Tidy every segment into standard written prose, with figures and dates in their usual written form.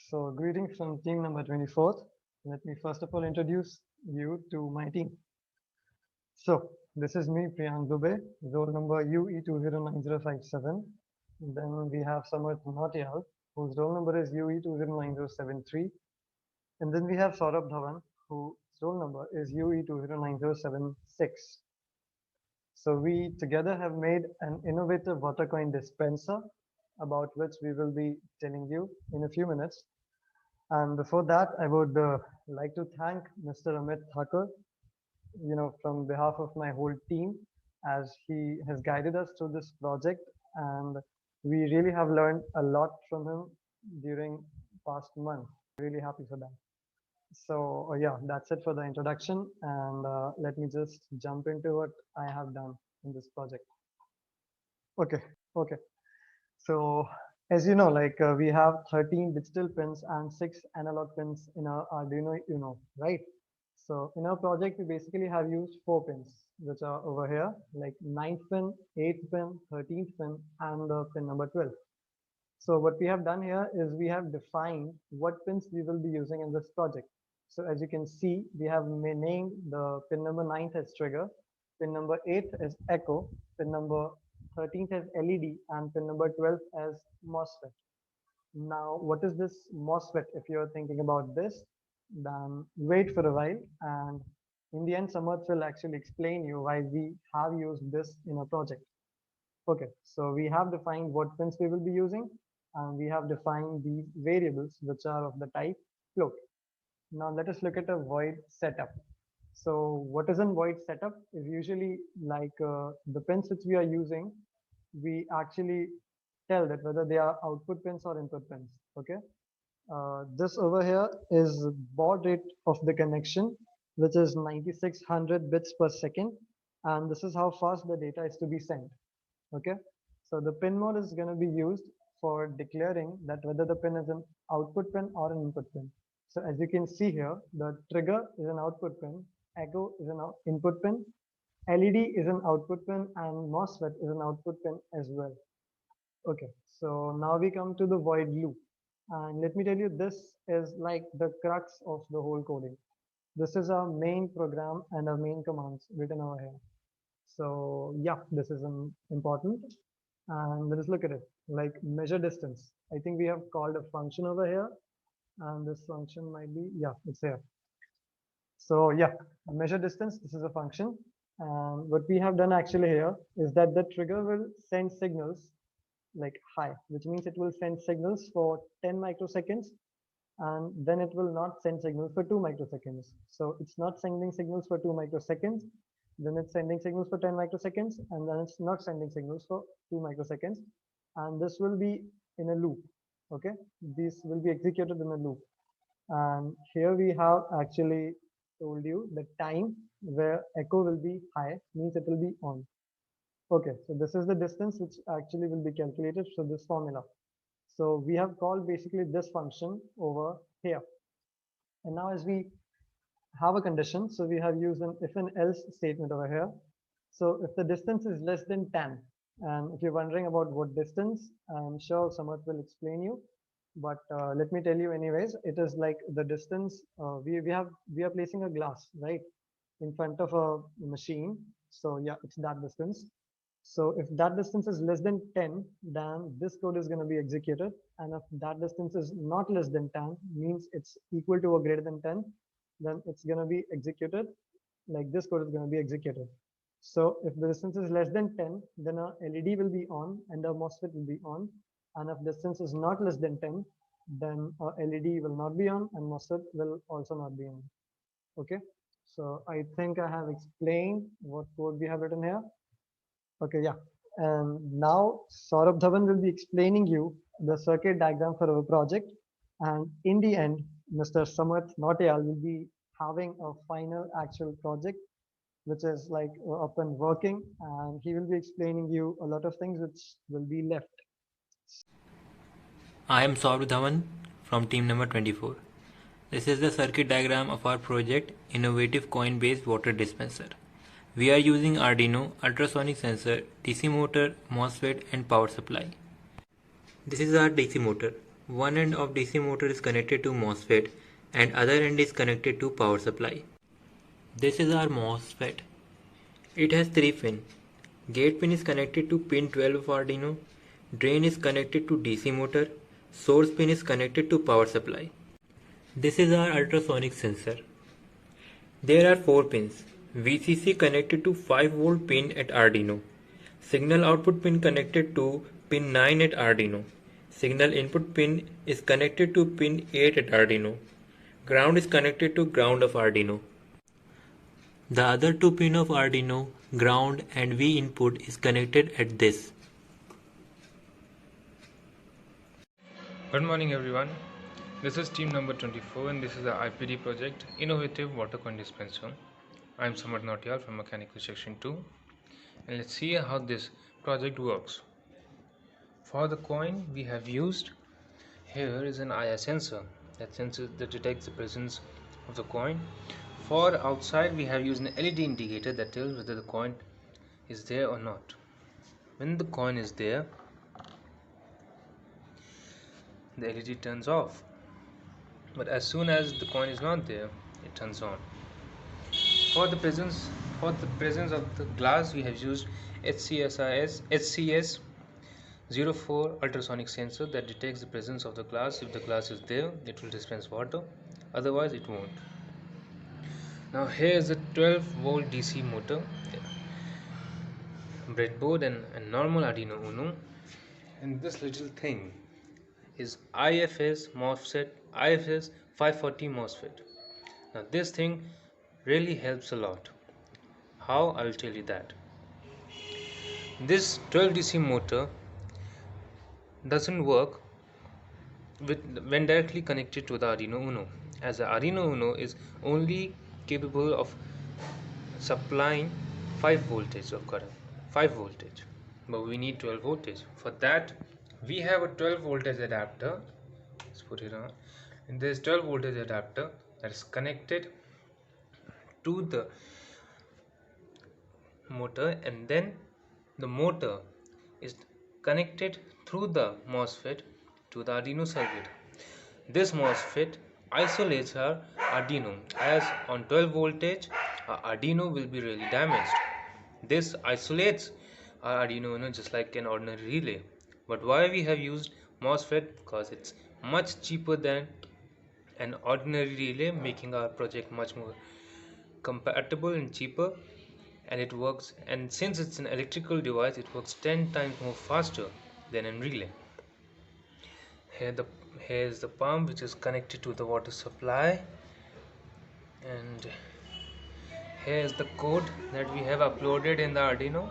Greetings from team number 24. Let me first of all introduce you to my team. So, this is me, Priyank Dubey, roll number UE209057. Then we have Samarth Nautiyal, whose roll number is UE209073. And then we have Saurabh Dhawan, whose roll number is UE209076. So, we together have made an innovative water coin dispenser about which we will be telling you in a few minutes. And before that, I would like to thank Mr. Amit Thakur, from behalf of my whole team, as he has guided us through this project, and we really have learned a lot from him during past month. Really happy for that. So yeah, that's it for the introduction, and let me just jump into what I have done in this project. Okay. So as you know, we have 13 digital pins and 6 analog pins in our Arduino Uno, right? So in our project, we basically have used 4 pins, which are over here, like 9th pin, 8th pin, 13th pin, and pin number 12. So what we have done here is we have defined what pins we will be using in this project. So as you can see, we have named the pin number 9th as trigger, pin number 8th as echo, pin number 13th as LED, and pin number 12 as MOSFET. Now, what is this MOSFET? If you're thinking about this, then wait for a while, and in the end, Samarth will actually explain you why we have used this in a project. Okay, so we have defined what pins we will be using, and we have defined these variables which are of the type float. Now let us look at a void setup. So what is a void setup is usually like the pins which we are using, we actually tell that whether they are output pins or input pins. Okay. This over here is baud rate of the connection, which is 9600 bits per second, and this is how fast the data is to be sent. Okay, so the pin mode is going to be used for declaring that whether the pin is an output pin or an input pin. So as you can see here, the trigger is an output pin, echo is an input pin, LED is an output pin, and MOSFET is an output pin as well. Okay, so now we come to the void loop. And let me tell you, this is like the crux of the whole coding. This is our main program and our main commands written over here. So yeah, this is important. And let us look at it, like measure distance. I think we have called a function over here, and this function might be, yeah, it's here. So yeah, measure distance, this is a function. And what we have done actually here is that the trigger will send signals like high, which means it will send signals for 10 microseconds, and then it will not send signals for 2 microseconds. So it's not sending signals for 2 microseconds, then it's sending signals for 10 microseconds, and then it's not sending signals for 2 microseconds. And this will be in a loop. Okay, this will be executed in a loop. And here we have actually told you the time where echo will be high, means it will be on. Okay, so this is the distance which actually will be calculated through this formula. So we have called basically this function over here. And now as we have a condition, so we have used an if and else statement over here. So if the distance is less than 10, and if you're wondering about what distance, I'm sure Samarth will explain you. But let me tell you anyways, it is like the distance, we are placing a glass, right, in front of a machine. So yeah, it's that distance. So if that distance is less than 10, then this code is going to be executed. And if that distance is not less than 10, means it's equal to or greater than 10, then it's going to be executed. Like this code is going to be executed. So if the distance is less than 10, then our LED will be on and our MOSFET will be on. And if distance is not less than 10, then our LED will not be on and MOSFET will also not be on. Okay. So I think I have explained what code we have written here. Okay, yeah. And now Saurabh Dhawan will be explaining you the circuit diagram for our project. And in the end, Mr. Samarth Nautiyal will be having a final actual project, which is like up and working. And he will be explaining you a lot of things which will be left. I am Saurabh Dhawan from team number 24. This is the circuit diagram of our project Innovative Coin-Based Water Dispenser. We are using Arduino, ultrasonic sensor, DC motor, MOSFET and power supply. This is our DC motor. One end of DC motor is connected to MOSFET and other end is connected to power supply. This is our MOSFET. It has 3 pins. Gate pin is connected to pin 12 of Arduino, drain is connected to DC motor, source pin is connected to power supply. This is our ultrasonic sensor. There are 4 pins. VCC connected to 5V pin at Arduino. Signal output pin connected to pin 9 at Arduino. Signal input pin is connected to pin 8 at Arduino. Ground is connected to ground of Arduino. The other 2 pin of Arduino, ground and V input is connected at this. Good morning everyone. This is team number 24 and this is the IPD project Innovative Water Coin Dispenser. I am Samar Nautiyal from Mechanical Section 2 and let's see how this project works. For the coin we have used here is an IR sensor that detects the presence of the coin. For outside we have used an LED indicator that tells whether the coin is there or not. When the coin is there, the LED turns off, but as soon as the coin is not there, it turns on. For the presence of the glass, we have used HCS 04 ultrasonic sensor that detects the presence of the glass. If the glass is there, it will dispense water, otherwise it won't. Now here is a 12-volt DC motor, breadboard and a normal Arduino Uno, and this little thing is IFS 540 MOSFET. Now this thing really helps a lot. How? I'll tell you that. This 12 DC motor doesn't work when directly connected to the Arduino Uno, as the Arduino Uno is only capable of supplying 5 voltage of current, 5 voltage, but we need 12 voltage. For that we have a 12 voltage adapter. Let's put it on, and this 12 voltage adapter that is connected to the motor, and then the motor is connected through the MOSFET to the Arduino circuit. This MOSFET isolates our Arduino, as on 12 voltage our Arduino will be really damaged. This isolates our Arduino just like an ordinary relay. But why we have used MOSFET? Because it's much cheaper than an ordinary relay, making our project much more compatible and cheaper, and it works, and since it's an electrical device, it works 10 times more faster than a relay. Here is the pump which is connected to the water supply, and here is the code that we have uploaded in the Arduino.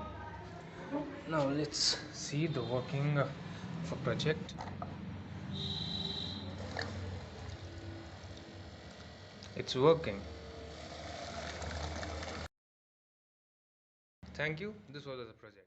Now let's see the working of a project. It's working. Thank you. This was the project.